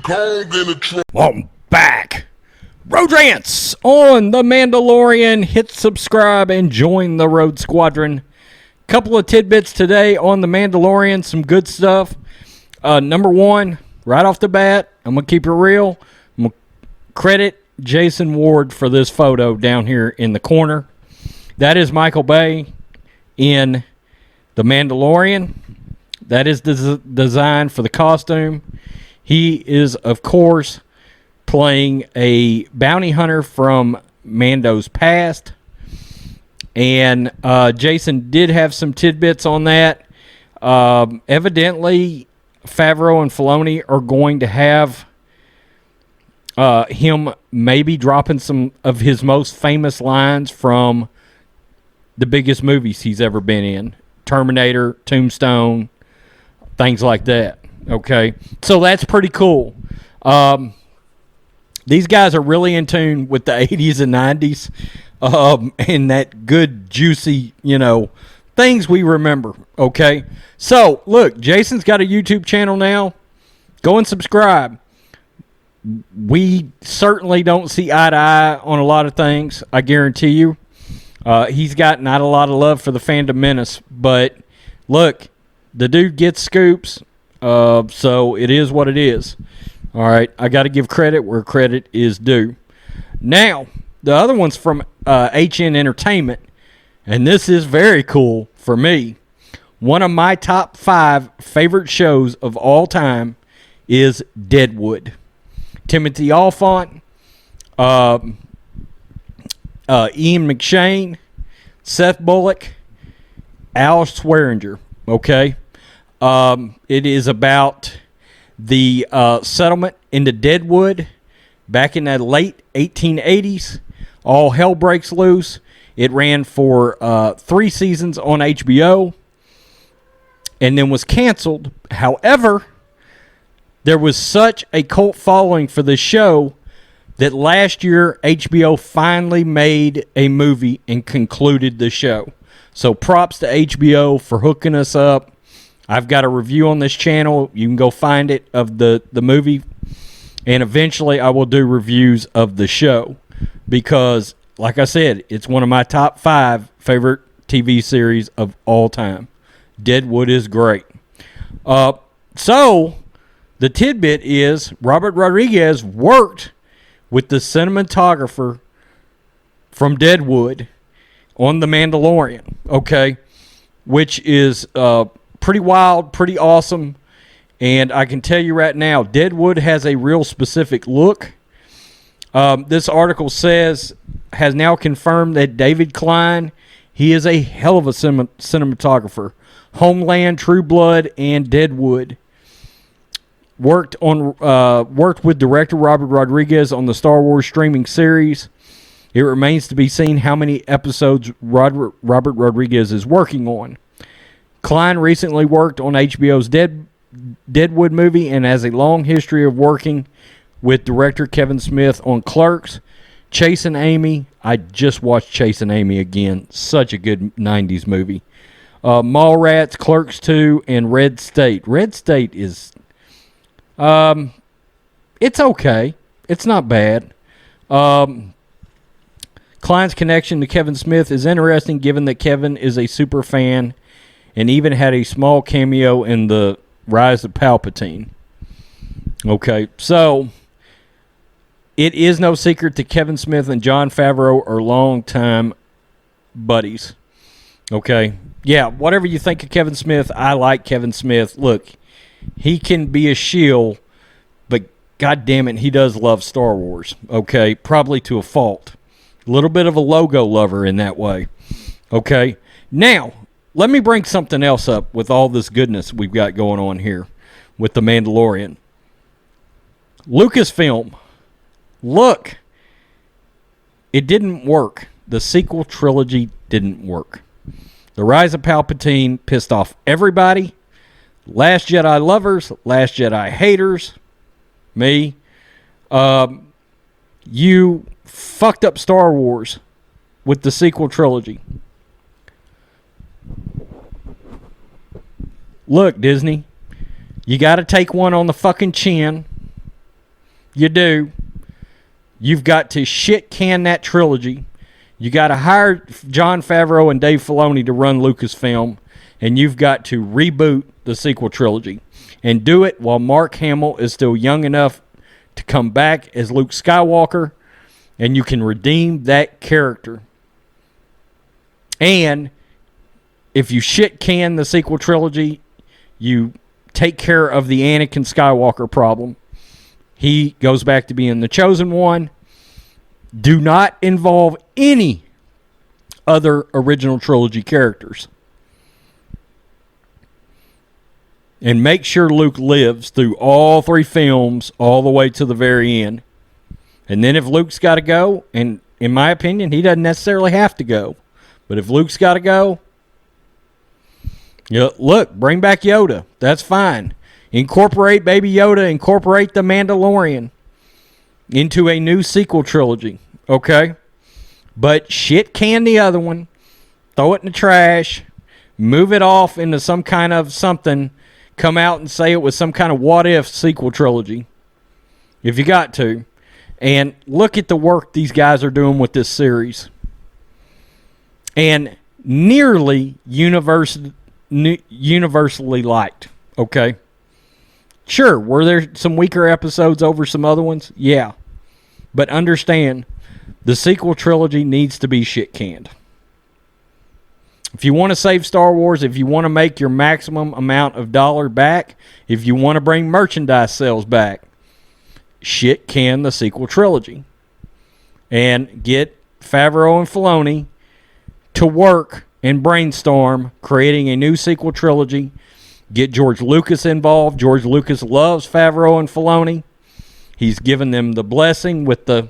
Welcome back. Rhodes Rants on The Mandalorian. Hit subscribe and join the Rhodes Squadron. Couple of tidbits today on The Mandalorian. Some good stuff. Number one, right off the bat, I'm going to keep it real. I'm going to credit Jason Ward for this photo down here in the corner. That is Michael Bay in The Mandalorian. That is the design for the costume. He is, of course, playing a bounty hunter from Mando's past. And Jason did have some tidbits on that. Evidently, Favreau and Filoni are going to have him maybe dropping some of his most famous lines from the biggest movies he's ever been in. Terminator, Tombstone, things like that. Okay, so that's pretty cool. These guys are really in tune with the 80s and 90s and that good, juicy, things we remember. Okay, so look, Jason's got a YouTube channel now. Go and subscribe. We certainly don't see eye to eye on a lot of things, I guarantee you. He's got not a lot of love for the fandom menace, but look, the dude gets scoops. So it is what it is. All right, I got to give credit where credit is due. Now, the other one's from HN Entertainment, and this is very cool for me. One of my top 5 favorite shows of all time is Deadwood. Timothy Olyphant, Ian McShane, Seth Bullock, Al Swearinger. Okay. It is about the settlement into Deadwood back in the late 1880s. All hell breaks loose. It ran for 3 seasons on HBO and then was canceled. However, there was such a cult following for the show that last year HBO finally made a movie and concluded the show. So props to HBO for hooking us up. I've got a review on this channel. You can go find it of the movie. And eventually I will do reviews of the show. Because, like I said, it's one of my top 5 favorite TV series of all time. Deadwood is great. So, the tidbit is Robert Rodriguez worked with the cinematographer from Deadwood on The Mandalorian. Okay? Which is pretty wild, pretty awesome, and I can tell you right now, Deadwood has a real specific look. This article has now confirmed that David Klein, he is a hell of a cinematographer. Homeland, True Blood, and Deadwood. Worked with director Robert Rodriguez on the Star Wars streaming series. It remains to be seen how many episodes Robert Rodriguez is working on. Klein recently worked on HBO's Deadwood movie and has a long history of working with director Kevin Smith on Clerks, Chasing Amy. I just watched Chasing Amy again. Such a good 90s movie. Mallrats, Clerks 2, and Red State. Red State is... it's okay. It's not bad. Klein's connection to Kevin Smith is interesting given that Kevin is a super fan and even had a small cameo in the Rise of Palpatine. Okay, so it is no secret that Kevin Smith and Jon Favreau are longtime buddies. Okay, yeah, whatever you think of Kevin Smith, I like Kevin Smith. Look, he can be a shill, but God damn it, he does love Star Wars. Okay, probably to a fault. A little bit of a logo lover in that way. Okay, now let me bring something else up with all this goodness we've got going on here with The Mandalorian. LUCASFILM. Look, it didn't work. The sequel trilogy didn't work. The Rise of Palpatine pissed off everybody. Last Jedi lovers, Last Jedi haters, me. You fucked up Star Wars with the sequel trilogy. Look, Disney, you got to take one on the fucking chin you do, you've got to shit can that trilogy. You got to hire Jon Favreau and Dave Filoni to run Lucasfilm, and you've got to reboot the sequel trilogy. And do it while Mark Hamill is still young enough to come back as Luke Skywalker, and you can redeem that character. And if you shit can the sequel trilogy, you take care of the Anakin Skywalker problem. He goes back to being the chosen one. Do not involve any other original trilogy characters. And make sure Luke lives through all 3 films all the way to the very end. And then if Luke's got to go, and in my opinion, he doesn't necessarily have to go. But if Luke's got to go, look, bring back Yoda. That's fine. Incorporate Baby Yoda. Incorporate the Mandalorian into a new sequel trilogy. Okay? But shit can the other one. Throw it in the trash. Move it off into some kind of something. Come out and say it was some kind of what-if sequel trilogy. If you got to. And look at the work these guys are doing with this series. And nearly universally liked. Okay? Sure, were there some weaker episodes over some other ones? Yeah. But understand, the sequel trilogy needs to be shit canned. If you want to save Star Wars, if you want to make your maximum amount of dollar back, if you want to bring merchandise sales back, shit can the sequel trilogy. And get Favreau and Filoni to work and brainstorm creating a new sequel trilogy. Get George Lucas involved. George Lucas loves Favreau and Filoni. He's given them the blessing with the,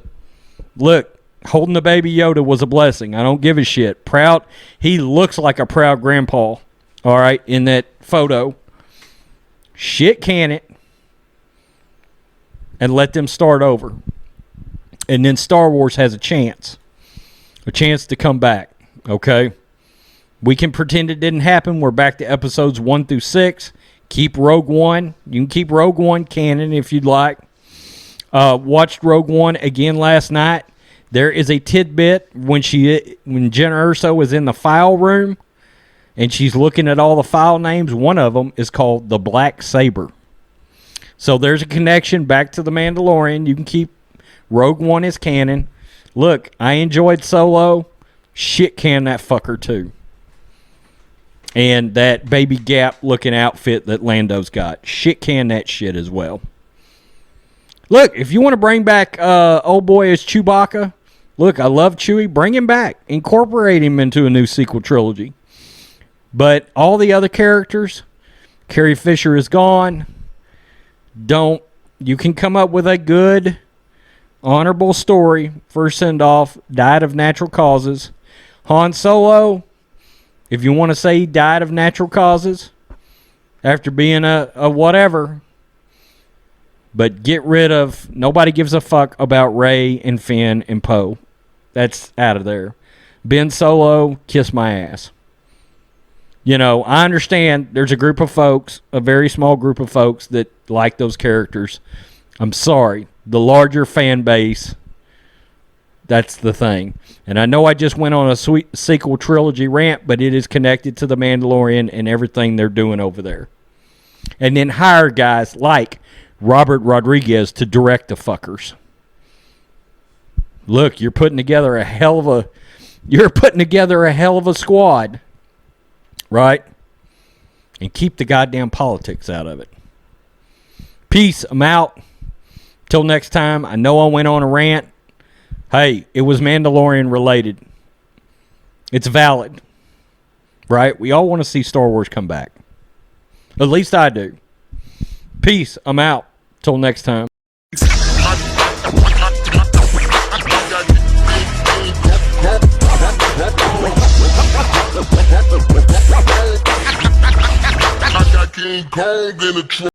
look, holding the Baby Yoda was a blessing. I don't give a shit. Proud. He looks like a proud grandpa, all right, in that photo. Shit can it. And let them start over. And then Star Wars has a chance to come back, okay? We can pretend it didn't happen. We're back to episodes 1 through 6. Keep Rogue One. You can keep Rogue One canon if you'd like. Watched Rogue One again last night. There is a tidbit when Jenna Erso was in the file room and she's looking at all the file names. One of them is called the Black Saber. So there's a connection back to the Mandalorian. You can keep Rogue One as canon. Look, I enjoyed Solo. Shit can that fucker too. And that baby Gap looking outfit that Lando's got. Shit can that shit as well. Look, if you want to bring back old boy as Chewbacca, look, I love Chewie. Bring him back. Incorporate him into a new sequel trilogy. But all the other characters, Carrie Fisher is gone. You can come up with a good, honorable story for send-off. Died of natural causes. Han Solo, if you want to say he died of natural causes after being a whatever, but get rid of, nobody gives a fuck about Rey and Finn and Poe. That's out of there. Ben Solo, kiss my ass. You know, I understand there's a group of folks, a very small group of folks that like those characters. I'm sorry. The larger fan base, that's the thing. And I know I just went on a sweet sequel trilogy rant, but it is connected to The Mandalorian and everything they're doing over there. And then hire guys like Robert Rodriguez to direct the fuckers. Look, you're putting together a hell of a squad, right? And keep the goddamn politics out of it. Peace. I'm out. Till next time. I know I went on a rant. Hey, it was Mandalorian related. It's valid, right? We all want to see Star Wars come back. At least I do. Peace. I'm out. Till next time. King Kong in a